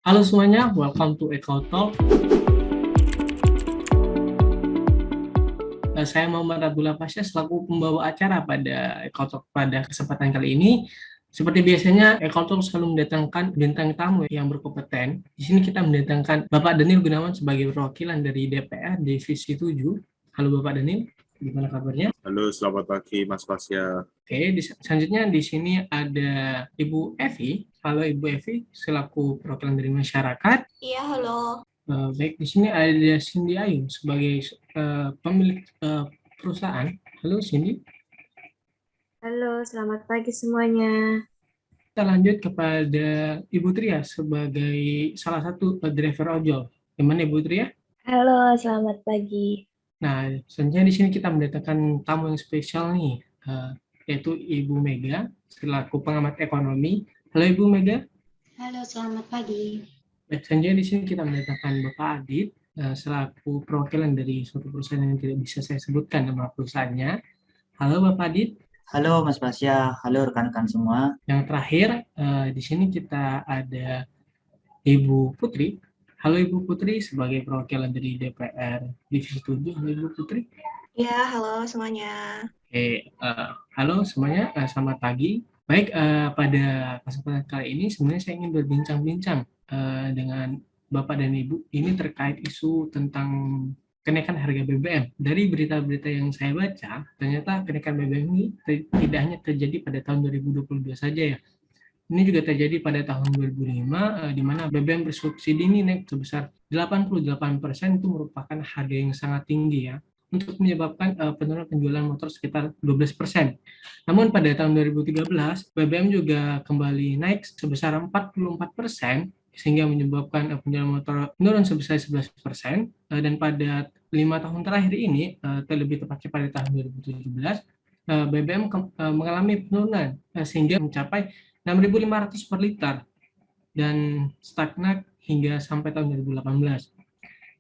Halo semuanya, welcome to Eco Talk. Saya Muhammad Abdullah Pasha selaku pembawa acara pada Eco Talk pada kesempatan kali ini. Seperti biasanya, Eco Talk selalu mendatangkan bintang tamu yang berkompeten. Di sini kita mendatangkan Bapak Daniel Gunawan sebagai perwakilan dari DPR Divisi 7. Halo Bapak Daniel, gimana kabarnya? Halo, selamat pagi Mas Pasya. Oke, selanjutnya di sini ada Ibu Evi. Halo Ibu Evi, selaku perwakilan dari masyarakat. Iya, halo. Baik, di sini ada Cindy Ayu sebagai pemilik perusahaan. Halo Cindy. Halo, selamat pagi semuanya. Kita lanjut kepada Ibu Tria sebagai salah satu driver ojol. Gimana Ibu Tria? Halo, selamat pagi. Nah, selanjutnya di sini kita mendatangkan tamu yang spesial nih, yaitu Ibu Mega selaku pengamat ekonomi. Halo Ibu Mega. Halo, selamat pagi. Baik, selanjutnya di sini kita mendatangkan Bapak Adit selaku perwakilan dari suatu perusahaan yang tidak bisa saya sebutkan nama perusahaannya. Halo Bapak Adit. Halo Mas Pasya, halo rekan-rekan semua. Yang terakhir, di sini kita ada Ibu Putri. Halo Ibu Putri, sebagai perwakilan dari DPR Divisi 7. Halo Ibu Putri. Ya, halo semuanya. Oke, halo semuanya, selamat pagi. Baik, pada kesempatan kali ini sebenarnya saya ingin berbincang-bincang dengan Bapak dan Ibu ini terkait isu tentang kenaikan harga BBM. Dari berita-berita yang saya baca, ternyata kenaikan BBM ini tidak hanya terjadi pada tahun 2022 saja ya. Ini juga terjadi pada tahun 2005, di mana BBM bersubsidi ini naik sebesar 88%, itu merupakan harga yang sangat tinggi ya, untuk menyebabkan penurunan penjualan motor sekitar 12%. Namun pada tahun 2013, BBM juga kembali naik sebesar 44%, sehingga menyebabkan penjualan motor menurun sebesar 11%, dan pada 5 tahun terakhir ini, terlebih tepatnya pada tahun 2017, BBM mengalami penurunan sehingga mencapai 6.500 per liter dan stagnan hingga sampai tahun 2018.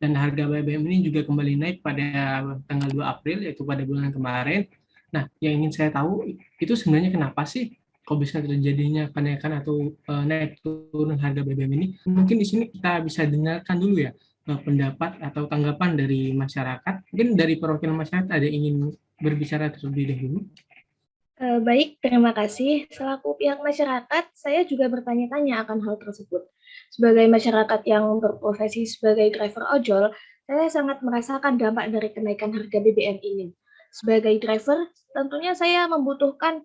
Dan harga BBM ini juga kembali naik pada tanggal 2 April, yaitu pada bulan kemarin. Nah, yang ingin saya tahu itu sebenarnya kenapa sih kok bisa terjadinya kenaikan atau naik turun harga BBM ini? Mungkin di sini kita bisa dengarkan dulu ya pendapat atau tanggapan dari masyarakat. Mungkin dari perwakilan masyarakat ada yang ingin berbicara terlebih dahulu. Baik, terima kasih. Selaku pihak masyarakat, saya juga bertanya-tanya akan hal tersebut. Sebagai masyarakat yang berprofesi sebagai driver ojol, saya sangat merasakan dampak dari kenaikan harga BBM ini. Sebagai driver, tentunya saya membutuhkan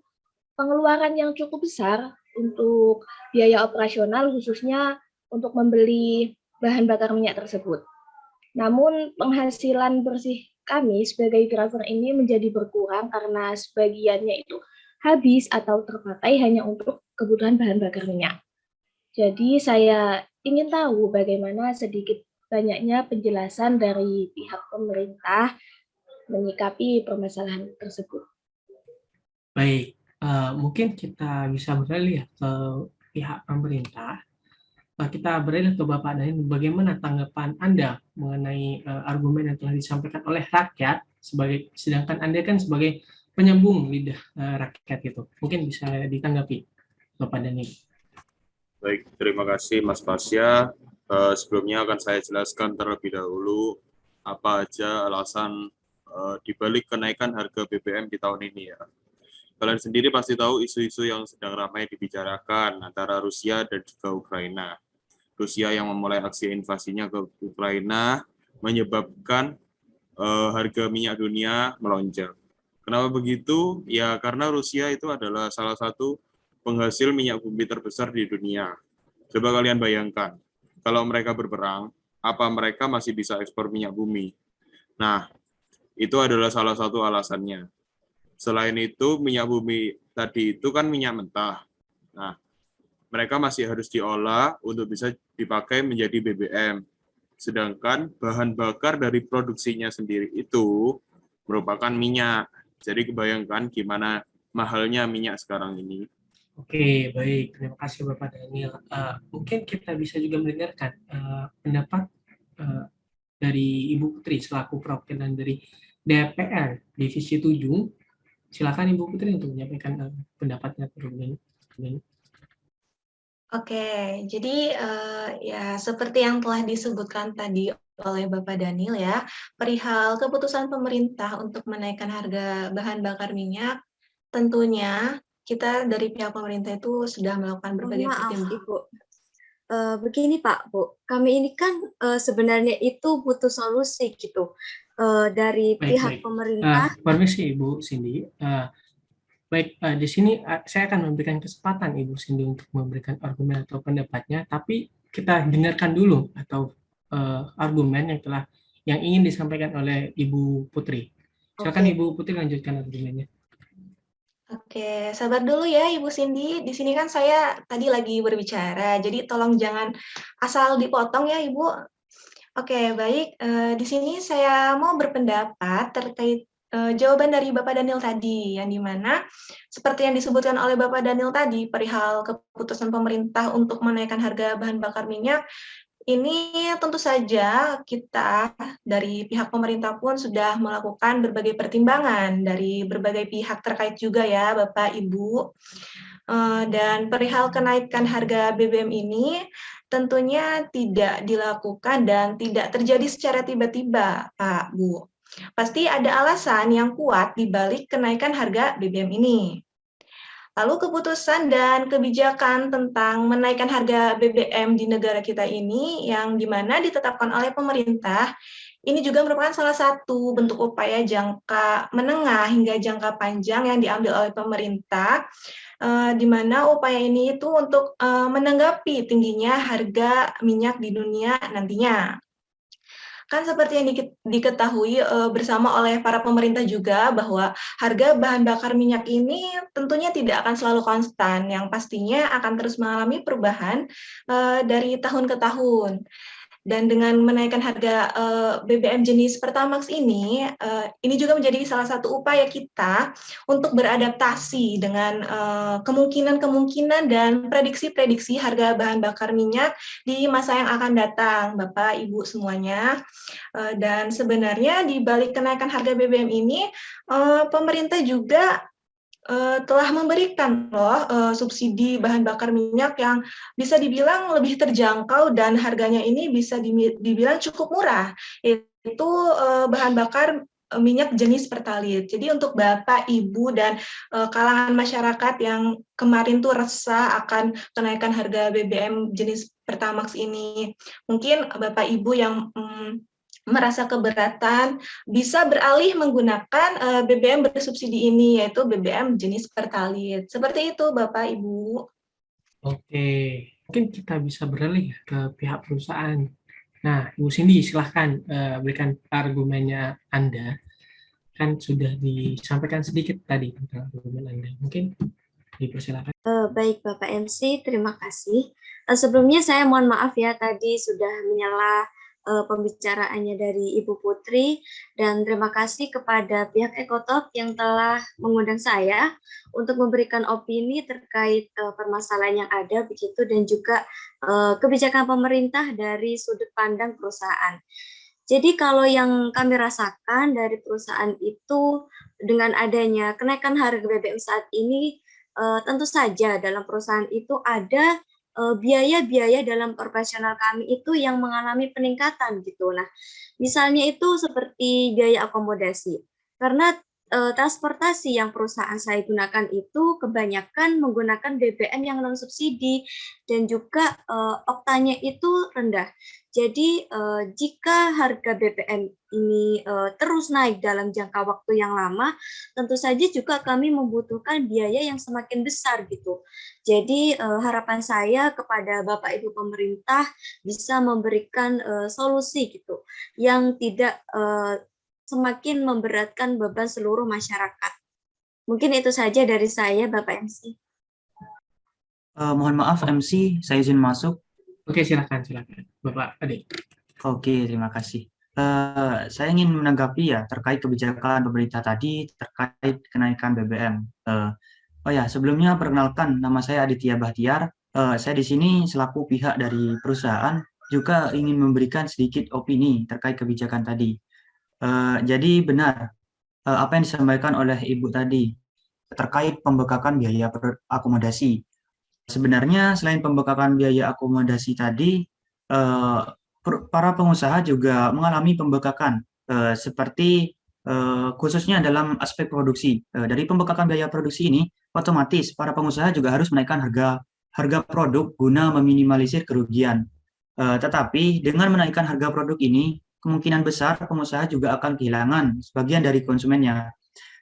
pengeluaran yang cukup besar untuk biaya operasional, khususnya untuk membeli bahan bakar minyak tersebut. Namun penghasilan bersih kami sebagai driver ini menjadi berkurang karena sebagiannya itu habis atau terpakai hanya untuk kebutuhan bahan bakar minyak. Jadi saya ingin tahu bagaimana sedikit banyaknya penjelasan dari pihak pemerintah menyikapi permasalahan tersebut. Baik, mungkin kita bisa beralih ya ke pihak pemerintah. Kita beralih ke Bapak Daniel, bagaimana tanggapan Anda mengenai argumen yang telah disampaikan oleh rakyat, sedangkan Anda kan sebagai penyambung lidah rakyat gitu. Mungkin bisa ditanggapi, Bapak Daniel. Baik, terima kasih Mas Pasya. Sebelumnya akan saya jelaskan terlebih dahulu apa aja alasan dibalik kenaikan harga BBM di tahun ini ya. Kalian sendiri pasti tahu isu-isu yang sedang ramai dibicarakan antara Rusia dan juga Ukraina. Rusia yang memulai aksi invasinya ke Ukraina menyebabkan harga minyak dunia melonjak. Kenapa begitu? Ya karena Rusia itu adalah salah satu penghasil minyak bumi terbesar di dunia. Coba kalian bayangkan, kalau mereka berperang, apa mereka masih bisa ekspor minyak bumi? Nah, itu adalah salah satu alasannya. Selain itu, minyak bumi tadi itu kan minyak mentah. Nah, mereka masih harus diolah untuk bisa dipakai menjadi BBM. Sedangkan bahan bakar dari produksinya sendiri itu merupakan minyak. Jadi kebayangkan gimana mahalnya minyak sekarang ini. Oke, baik. Terima kasih Bapak Daniel. Mungkin kita bisa juga mendengarkan pendapat dari Ibu Putri selaku perwakilan dari DPR Divisi 7. Silakan Ibu Putri untuk menyampaikan pendapatnya terlebih dahulu. Oke, jadi ya seperti yang telah disebutkan tadi oleh Bapak Daniel ya, perihal keputusan pemerintah untuk menaikkan harga bahan bakar minyak, tentunya kita dari pihak pemerintah itu sudah melakukan Mohon berbagai maaf, pertimbangan. Ibu. Begini Pak, Bu, kami ini kan sebenarnya itu butuh solusi gitu dari pihak pemerintah. Permisi Ibu Cindy. Baik, di sini saya akan memberikan kesempatan Ibu Cindy untuk memberikan argumen atau pendapatnya, tapi kita dengarkan dulu atau argumen yang ingin disampaikan oleh Ibu Putri. Silakan Oke. Ibu Putri lanjutkan argumennya. Oke, sabar dulu ya Ibu Cindy. Di sini kan saya tadi lagi berbicara, jadi tolong jangan asal dipotong ya Ibu. Oke, baik. Di sini saya mau berpendapat terkait jawaban dari Bapak Daniel tadi, yang dimana seperti yang disebutkan oleh Bapak Daniel tadi, perihal keputusan pemerintah untuk menaikkan harga bahan bakar minyak, ini tentu saja kita dari pihak pemerintah pun sudah melakukan berbagai pertimbangan dari berbagai pihak terkait juga ya, Bapak, Ibu. Dan perihal kenaikan harga BBM ini tentunya tidak dilakukan dan tidak terjadi secara tiba-tiba, Pak, Bu. Pasti ada alasan yang kuat di balik kenaikan harga BBM ini. Lalu keputusan dan kebijakan tentang menaikkan harga BBM di negara kita ini yang dimana ditetapkan oleh pemerintah, ini juga merupakan salah satu bentuk upaya jangka menengah hingga jangka panjang yang diambil oleh pemerintah, di mana upaya ini itu untuk menanggapi tingginya harga minyak di dunia nantinya. Kan seperti yang diketahui bersama oleh para pemerintah juga bahwa harga bahan bakar minyak ini tentunya tidak akan selalu konstan, yang pastinya akan terus mengalami perubahan dari tahun ke tahun. Dan dengan menaikkan harga BBM jenis Pertamax ini juga menjadi salah satu upaya kita untuk beradaptasi dengan kemungkinan-kemungkinan dan prediksi-prediksi harga bahan bakar minyak di masa yang akan datang, Bapak, Ibu semuanya. Dan sebenarnya di balik kenaikan harga BBM ini, pemerintah juga telah memberikan loh subsidi bahan bakar minyak yang bisa dibilang lebih terjangkau dan harganya ini bisa dibilang cukup murah, yaitu bahan bakar minyak jenis Pertalite. Jadi untuk Bapak, Ibu, dan kalangan masyarakat yang kemarin tuh resah akan kenaikan harga BBM jenis Pertamax ini, mungkin Bapak, Ibu yang merasa keberatan bisa beralih menggunakan BBM bersubsidi ini, yaitu BBM jenis Pertalite. Seperti itu, Bapak, Ibu. Oke, mungkin kita bisa beralih ke pihak perusahaan. Nah, Ibu Cindy, silahkan berikan argumennya Anda. Kan sudah disampaikan sedikit tadi tentang argumen Anda. Mungkin dipersilakan. Baik Bapak MC, terima kasih. Sebelumnya saya mohon maaf ya tadi sudah menyela pembicaraannya dari Ibu Putri, dan terima kasih kepada pihak Ekotop yang telah mengundang saya untuk memberikan opini terkait permasalahan yang ada begitu, dan juga kebijakan pemerintah dari sudut pandang perusahaan. Jadi kalau yang kami rasakan dari perusahaan itu dengan adanya kenaikan harga BBM saat ini, tentu saja dalam perusahaan itu ada biaya-biaya dalam operasional kami itu yang mengalami peningkatan gitu. Nah, misalnya itu seperti biaya akomodasi. Karena transportasi yang perusahaan saya gunakan itu kebanyakan menggunakan BBM yang non subsidi dan juga oktanya itu rendah. Jadi jika harga BBM ini terus naik dalam jangka waktu yang lama, tentu saja juga kami membutuhkan biaya yang semakin besar gitu. Jadi harapan saya kepada Bapak Ibu pemerintah bisa memberikan solusi gitu yang tidak semakin memberatkan beban seluruh masyarakat. Mungkin itu saja dari saya, Bapak MC. Mohon maaf MC, saya izin masuk. Oke, silakan Bapak Ade. Oke, terima kasih. Saya ingin menanggapi ya terkait kebijakan pemerintah tadi terkait kenaikan BBM. Oh ya, sebelumnya perkenalkan, nama saya Aditya Bahtiar. Saya di sini selaku pihak dari perusahaan juga ingin memberikan sedikit opini terkait kebijakan tadi. Jadi benar apa yang disampaikan oleh Ibu tadi terkait pembengkakan biaya akomodasi. sebenarnya selain pembengkakan biaya akomodasi tadi, para pengusaha juga mengalami pembengkakan seperti khususnya dalam aspek produksi. Dari pembengkakan biaya produksi ini, otomatis para pengusaha juga harus menaikkan harga produk guna meminimalisir kerugian. Tetapi dengan menaikkan harga produk ini, kemungkinan besar pengusaha juga akan kehilangan sebagian dari konsumennya.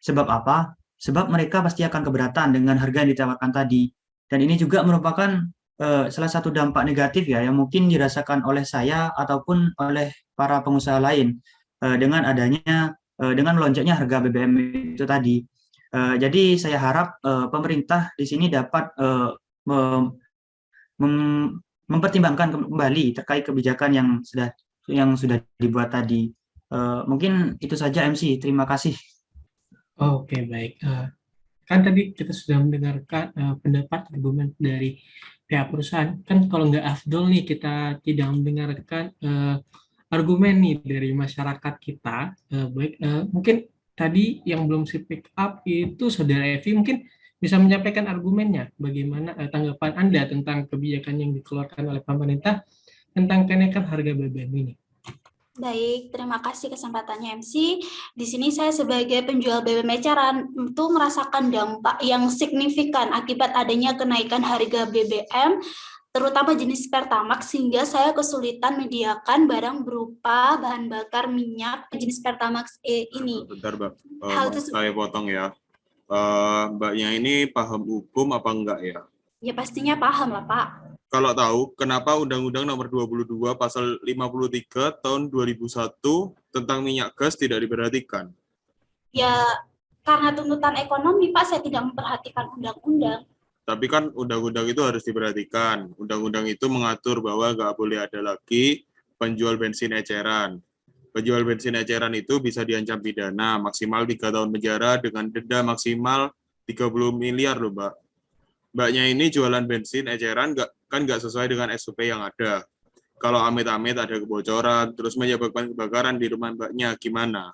Sebab apa? Sebab mereka pasti akan keberatan dengan harga yang ditawarkan tadi. Dan ini juga merupakan salah satu dampak negatif ya yang mungkin dirasakan oleh saya ataupun oleh para pengusaha lain dengan melonjaknya harga BBM itu tadi. Jadi saya harap pemerintah di sini dapat mempertimbangkan kembali terkait kebijakan yang sudah dibuat tadi. Mungkin itu saja MC. Terima kasih. Oke, baik. Kan tadi kita sudah mendengarkan pendapat argumen dari pihak perusahaan. Kan kalau nggak afdol nih kita tidak mendengarkan argumen nih dari masyarakat kita. Mungkin tadi yang belum pick up itu Saudara Evi mungkin bisa menyampaikan argumennya. Bagaimana tanggapan Anda tentang kebijakan yang dikeluarkan oleh pemerintah tentang kenaikan harga BBM ini? Baik, terima kasih kesempatannya MC. Di sini saya sebagai penjual BBM eceran itu merasakan dampak yang signifikan akibat adanya kenaikan harga BBM, terutama jenis Pertamax, sehingga saya kesulitan menyediakan barang berupa bahan bakar minyak jenis Pertamax ini. Bentar, Mbak. Saya potong ya. Mbaknya ini paham hukum apa enggak ya? Ya pastinya paham lah, Pak. Kalau tahu, kenapa Undang-Undang Nomor 22 Pasal 53 Tahun 2001 tentang minyak gas tidak diperhatikan? Ya, karena tuntutan ekonomi, Pak, saya tidak memperhatikan undang-undang. Tapi kan undang-undang itu harus diperhatikan. Undang-undang itu mengatur bahwa nggak boleh ada lagi penjual bensin eceran. Penjual bensin eceran itu bisa diancam pidana maksimal 3 tahun penjara dengan denda maksimal 30 miliar loh, Mbak. Mbaknya ini jualan bensin eceran nggak sesuai dengan SOP yang ada. Kalau amit-amit ada kebocoran, terus menyebabkan kebakaran di rumah Mbaknya, gimana?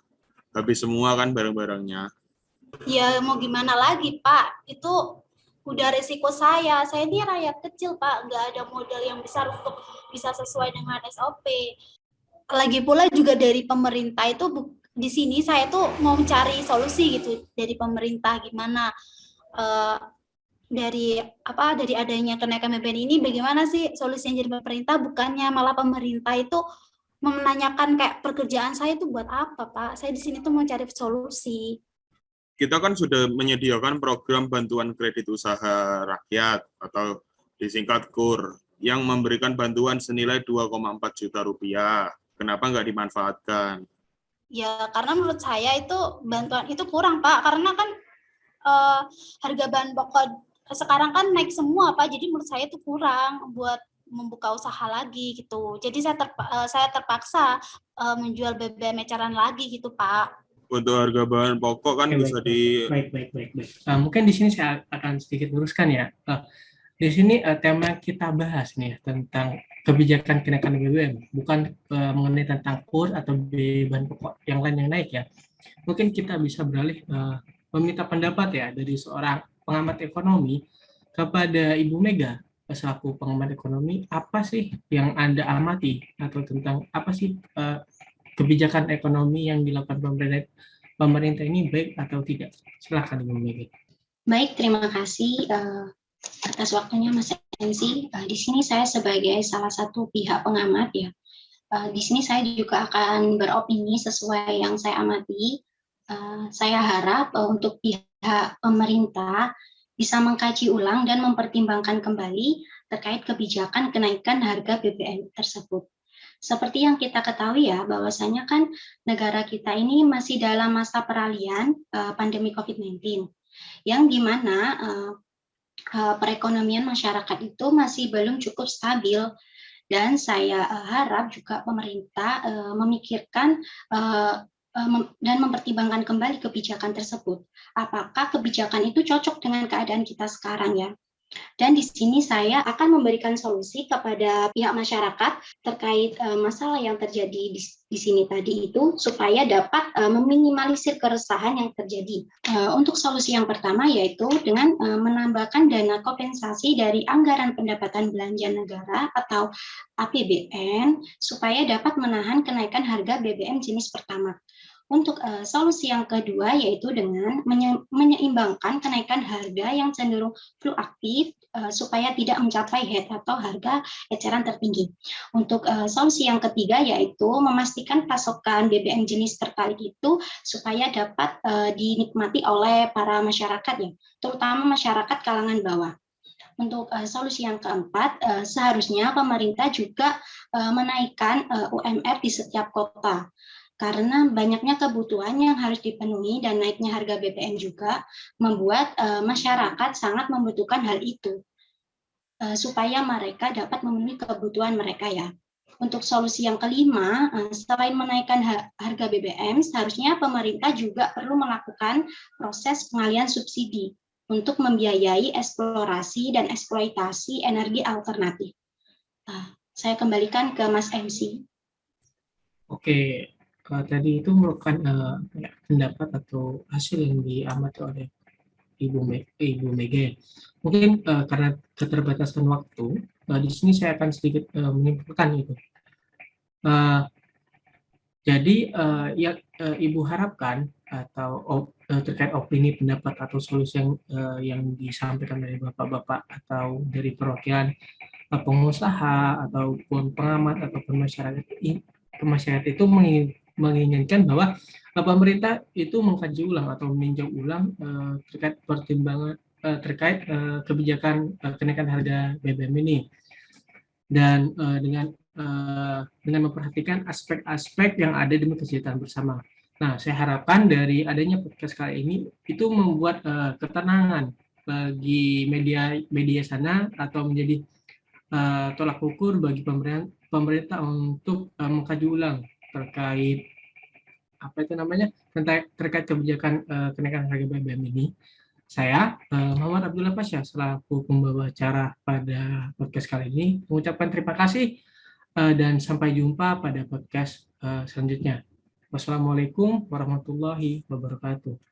Habis semua kan barang-barangnya. Ya mau gimana lagi, Pak? Itu udah resiko saya. Saya ini rakyat kecil, Pak. Nggak ada modal yang besar untuk bisa sesuai dengan SOP. Lagi pula juga dari pemerintah itu, di sini saya tuh mau mencari solusi gitu dari pemerintah, gimana dari adanya kenaikan BBM ini bagaimana sih solusinya dari pemerintah, bukannya malah pemerintah itu menanyakan kayak pekerjaan saya itu buat apa, Pak? Saya di sini tuh mau cari solusi. Kita kan sudah menyediakan program bantuan kredit usaha rakyat atau disingkat KUR yang memberikan bantuan senilai 2,4 juta rupiah. Kenapa nggak dimanfaatkan? Ya karena menurut saya itu bantuan itu kurang, Pak, karena kan harga bahan pokok sekarang kan naik semua, Pak, jadi menurut saya itu kurang buat membuka usaha lagi gitu. Jadi saya terpaksa menjual BBM eceran lagi gitu, Pak. Untuk harga bahan pokok kan bisa baik. Mungkin di sini saya akan sedikit luruskan ya. Di sini tema kita bahas nih tentang kebijakan kenaikan BBM, bukan mengenai tentang KUR atau bahan pokok yang lain yang naik ya. Mungkin kita bisa beralih meminta pendapat ya dari seorang pengamat ekonomi kepada Ibu Mega selaku pengamat ekonomi, apa sih yang Anda amati atau tentang apa sih kebijakan ekonomi yang dilakukan pemerintah ini baik atau tidak? Silakan Ibu Mega. Baik, terima kasih atas waktunya Mas MC. Di sini saya sebagai salah satu pihak pengamat ya. Di sini saya juga akan beropini sesuai yang saya amati. Saya harap untuk pihak pemerintah bisa mengkaji ulang dan mempertimbangkan kembali terkait kebijakan kenaikan harga BBM tersebut. Seperti yang kita ketahui ya, bahwasanya kan negara kita ini masih dalam masa peralihan pandemi COVID-19, yang dimana perekonomian masyarakat itu masih belum cukup stabil, dan saya harap juga pemerintah memikirkan dan mempertimbangkan kembali kebijakan tersebut. Apakah kebijakan itu cocok dengan keadaan kita sekarang ya? Dan di sini saya akan memberikan solusi kepada pihak masyarakat terkait masalah yang terjadi di sini tadi itu supaya dapat meminimalisir keresahan yang terjadi. Untuk solusi yang pertama yaitu dengan menambahkan dana kompensasi dari anggaran pendapatan belanja negara atau APBN supaya dapat menahan kenaikan harga BBM jenis pertama. Untuk solusi yang kedua yaitu dengan menyeimbangkan kenaikan harga yang cenderung fluktuatif supaya tidak mencapai head atau harga eceran tertinggi. Untuk solusi yang ketiga yaitu memastikan pasokan BBM jenis terkait itu supaya dapat dinikmati oleh para masyarakat ya, terutama masyarakat kalangan bawah. Untuk solusi yang keempat, seharusnya pemerintah juga menaikkan UMR di setiap kota. Karena banyaknya kebutuhan yang harus dipenuhi dan naiknya harga BBM juga membuat masyarakat sangat membutuhkan hal itu supaya mereka dapat memenuhi kebutuhan mereka ya. Untuk solusi yang kelima, selain menaikkan harga BBM, seharusnya pemerintah juga perlu melakukan proses pengalihan subsidi untuk membiayai eksplorasi dan eksploitasi energi alternatif. Saya kembalikan ke Mas MC. Oke. Tadi itu merupakan pendapat atau hasil yang diamati oleh Ibu Mega. Mungkin karena keterbatasan waktu, di sini saya akan sedikit menyimpulkan itu. Jadi yang Ibu harapkan atau terkait opini, pendapat atau solusi yang disampaikan dari Bapak-Bapak atau dari perwakilan pengusaha ataupun pengamat ataupun masyarakat itu menginginkan bahwa pemerintah itu mengkaji ulang atau meninjau ulang terkait pertimbangan terkait kebijakan kenaikan harga BBM ini, dan dengan memperhatikan aspek-aspek yang ada demi kesejahteraan bersama. Nah, saya harapkan dari adanya podcast kali ini itu membuat ketenangan bagi media sana atau menjadi tolak ukur bagi pemerintah untuk mengkaji ulang terkait terkait kebijakan kenaikan harga BBM ini. Saya Muhammad Abdullah Pasha selaku pembawa acara pada podcast kali ini mengucapkan terima kasih dan sampai jumpa pada podcast selanjutnya. Wassalamualaikum warahmatullahi wabarakatuh.